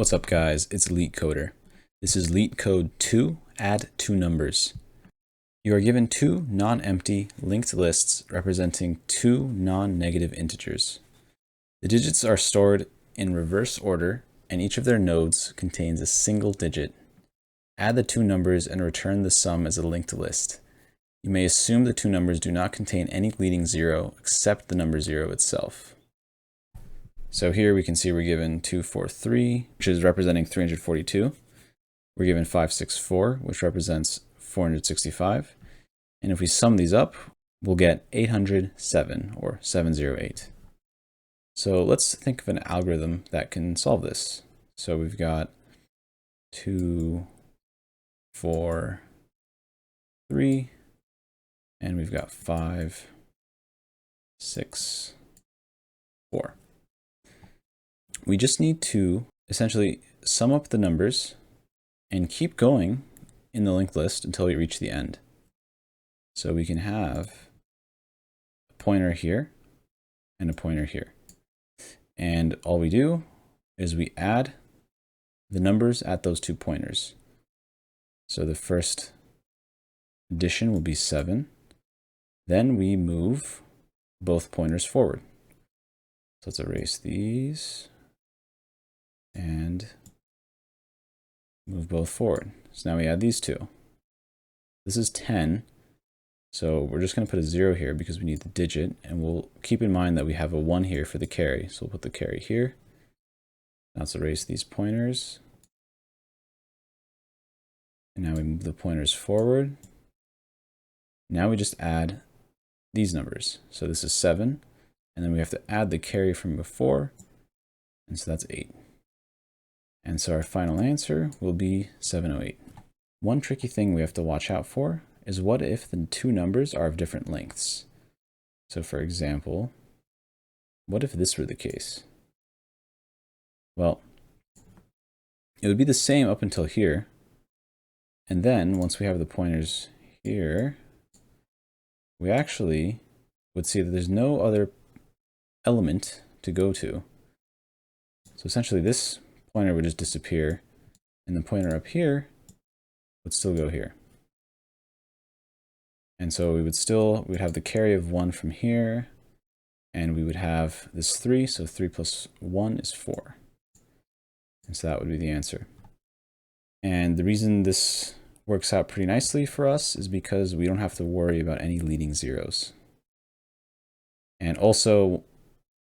What's up guys, it's LeetCoder. This is LeetCode 2, add two numbers. You are given two non-empty linked lists representing two non-negative integers. The digits are stored in reverse order and each of their nodes contains a single digit. Add the two numbers and return the sum as a linked list. You may assume the two numbers do not contain any leading zero except the number 0 itself. So here we can see we're given 243, which is representing 342. We're given 564, which represents 465. And if we sum these up, we'll get 807, or 708. So let's think of an algorithm that can solve this. So we've got 2, 4, 3, and we've got 5, 6, 4. We just need to essentially sum up the numbers and keep going in the linked list until we reach the end. So we can have a pointer here and a pointer here. And all we do is we add the numbers at those two pointers. So the first addition will be 7. Then we move both pointers forward. So let's erase these and move both forward. So now we add these two. This is 10. So we're just going to put a 0 here because we need the digit, and we'll keep in mind that we have a 1 here for the carry. So we'll put the carry here. Now let's erase these pointers. And now we move the pointers forward. Now we just add these numbers. So this is 7, and then we have to add the carry from before, and so that's 8. And so our final answer will be 708. One tricky thing we have to watch out for is what if the two numbers are of different lengths? So for example, what if this were the case? Well, it would be the same up until here. And then once we have the pointers here, we actually would see that there's no other element to go to. So essentially this pointer would just disappear, and the pointer up here would still go here. And so we'd have the carry of 1 from here, and we would have this 3, so 3 plus 1 is 4. And so that would be the answer. And the reason this works out pretty nicely for us is because we don't have to worry about any leading zeros. And also,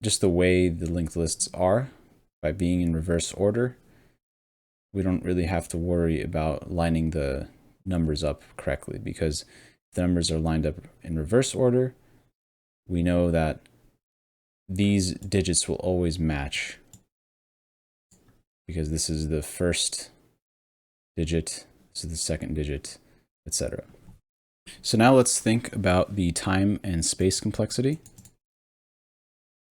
just the way the linked lists are, by being in reverse order, we don't really have to worry about lining the numbers up correctly, because if the numbers are lined up in reverse order, we know that these digits will always match, because this is the first digit, this is the second digit, etc. So now let's think about the time and space complexity.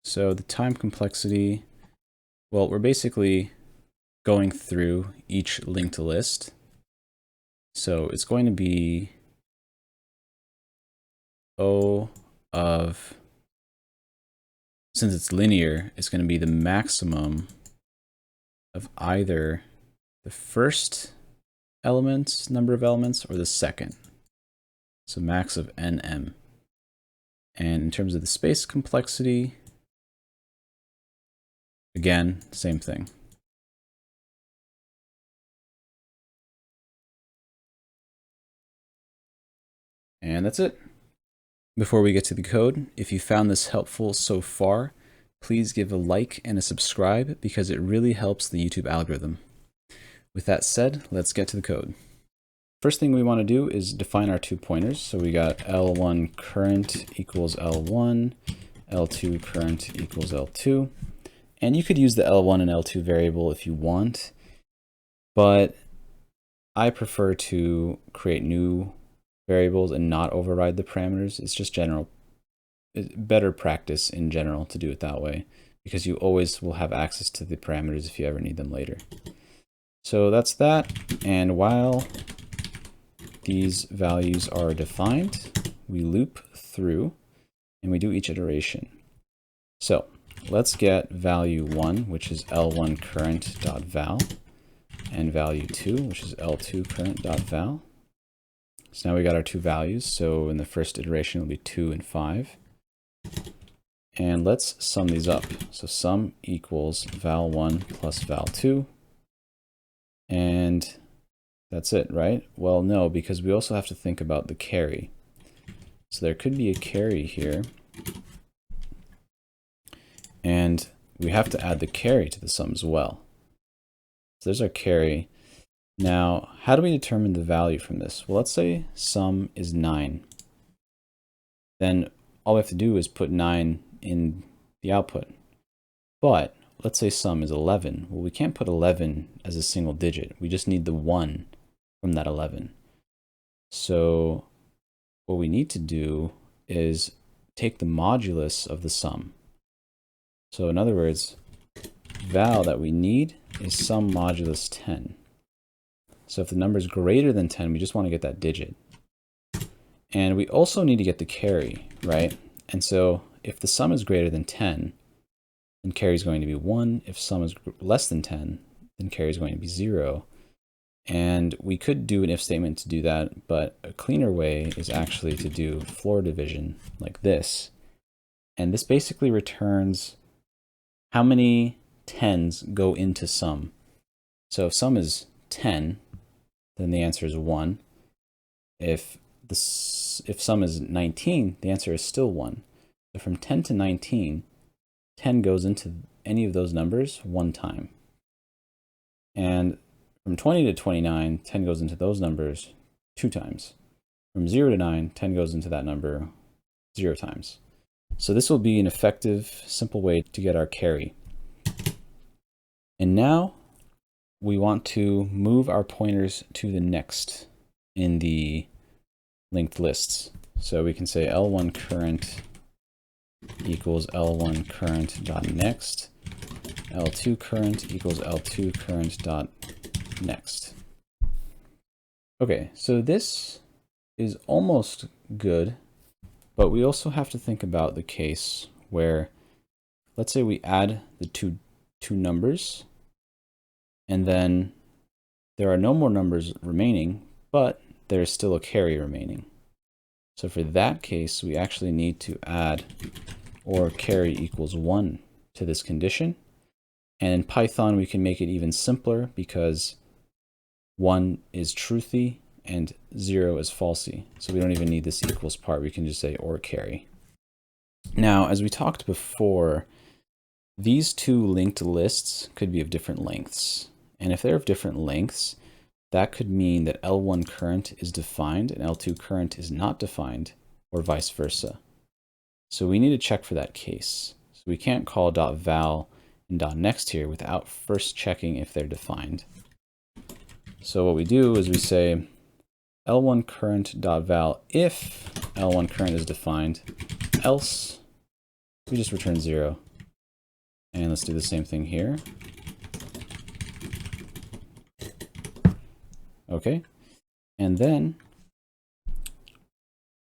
So the time complexity, well, we're basically going through each linked list. So it's going to be O of, since it's linear, it's going to be the maximum of either the first number of elements, or the second. So max of nm. And in terms of the space complexity, again, same thing. And that's it. Before we get to the code, if you found this helpful so far, please give a like and a subscribe because it really helps the YouTube algorithm. With that said, let's get to the code. First thing we want to do is define our two pointers. So we got L1 current equals L1, L2 current equals L2. And you could use the L1 and L2 variable if you want, but I prefer to create new variables and not override the parameters. It's just better practice in general to do it that way, because you always will have access to the parameters if you ever need them later. So that's that. And while these values are defined, we loop through and we do each iteration. So let's get value 1, which is L1 current.val, and value 2, which is L2 current.val. So now we got our two values. So in the first iteration, it'll be 2 and 5. And let's sum these up. So sum equals val1 plus val2. And that's it, right? Well, no, because we also have to think about the carry. So there could be a carry here. And we have to add the carry to the sum as well. So there's our carry. Now, how do we determine the value from this? Well, let's say sum is 9. Then all we have to do is put 9 in the output. But let's say sum is 11. Well, we can't put 11 as a single digit. We just need the 1 from that 11. So what we need to do is take the modulus of the sum. So in other words, val that we need is sum modulus 10. So if the number is greater than 10, we just want to get that digit. And we also need to get the carry, right? And so if the sum is greater than 10, then carry is going to be 1. If sum is less than 10, then carry is going to be 0. And we could do an if statement to do that, but a cleaner way is actually to do floor division like this. And this basically returns how many 10s go into sum. So if sum is 10, then the answer is 1. If sum is 19, the answer is still 1. So from 10 to 19, 10 goes into any of those numbers 1 time. And from 20 to 29, 10 goes into those numbers 2 times. From 0 to 9, 10 goes into that number 0 times. So this will be an effective, simple way to get our carry. And now we want to move our pointers to the next in the linked lists. So we can say L1 current equals L1 current dot next, L2 current equals L2 current dot next. Okay, so this is almost good, but we also have to think about the case where, let's say we add the two numbers, and then there are no more numbers remaining, but there is still a carry remaining. So for that case, we actually need to add or carry equals 1 to this condition. And in Python, we can make it even simpler because 1 is truthy and 0 is falsy. So we don't even need this equals part. We can just say or carry. Now, as we talked before, these two linked lists could be of different lengths. And if they're of different lengths, that could mean that L1 current is defined and L2 current is not defined, or vice versa. So we need to check for that case. So we can't call .val and .next here without first checking if they're defined. So what we do is we say L1 current.val if L1 current is defined, else we just return 0. And let's do the same thing here. Okay, and then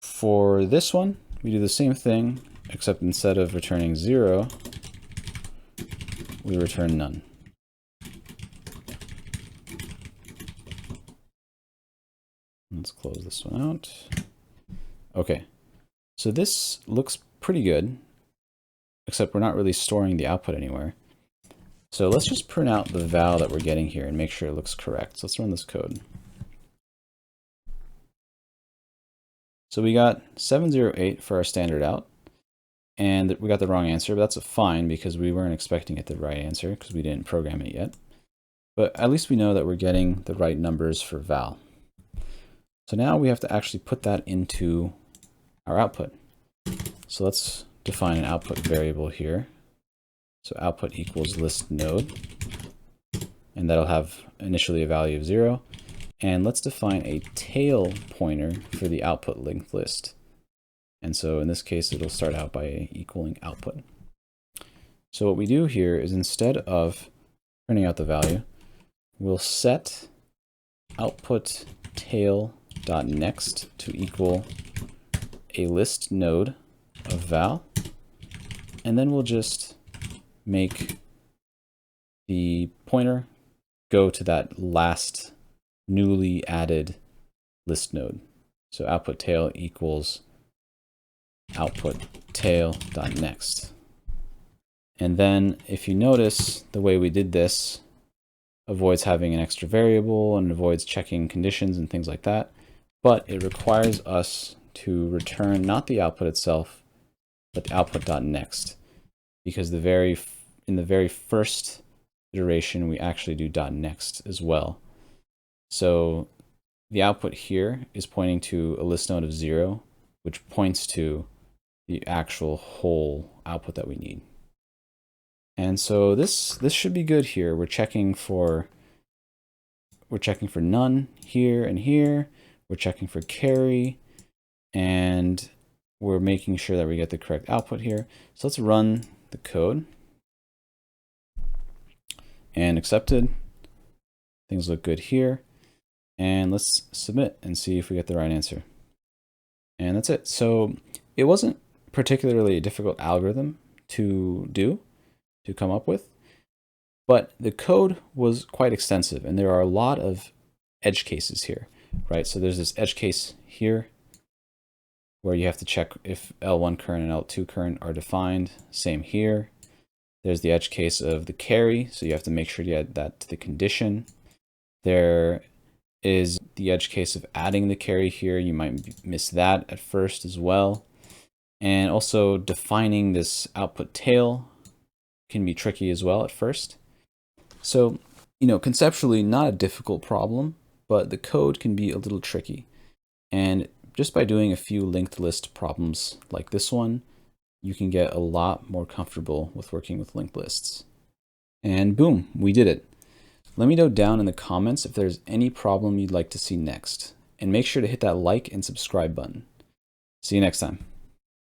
for this one, we do the same thing, except instead of returning 0, we return none. Let's close this one out. Okay, so this looks pretty good, except we're not really storing the output anywhere. So let's just print out the val that we're getting here and make sure it looks correct. So let's run this code. So we got 708 for our standard out, and we got the wrong answer, but that's fine because we weren't expecting it the right answer because we didn't program it yet. But at least we know that we're getting the right numbers for val. So now we have to actually put that into our output. So let's define an output variable here. So output equals list node, and that'll have initially a value of 0. And let's define a tail pointer for the output linked list. And so in this case, it'll start out by equaling output. So what we do here is instead of printing out the value, we'll set output tail.next to equal a list node of val, and then we'll just make the pointer go to that last newly added list node. So output tail equals output tail.next. And then if you notice, the way we did this avoids having an extra variable and avoids checking conditions and things like that. But it requires us to return not the output itself, but the output.next, because in the very first iteration, we actually do .next as well. So the output here is pointing to a list node of 0, which points to the actual whole output that we need. And so this should be good here. We're checking for none here and here. We're checking for carry, and we're making sure that we get the correct output here. So let's run the code. And accepted. Things look good here. And let's submit and see if we get the right answer. And that's it. So it wasn't particularly a difficult algorithm to come up with, but the code was quite extensive, and there are a lot of edge cases here, right? So there's this edge case here where you have to check if L1 current and L2 current are defined. Same here. There's the edge case of the carry, so you have to make sure you add that to the condition. There is the edge case of adding the carry here. You might miss that at first as well. And also defining this output tail can be tricky as well at first. So, conceptually not a difficult problem, but the code can be a little tricky. And just by doing a few linked list problems like this one, you can get a lot more comfortable with working with linked lists. And boom, we did it. Let me know down in the comments if there's any problem you'd like to see next. And make sure to hit that like and subscribe button. See you next time.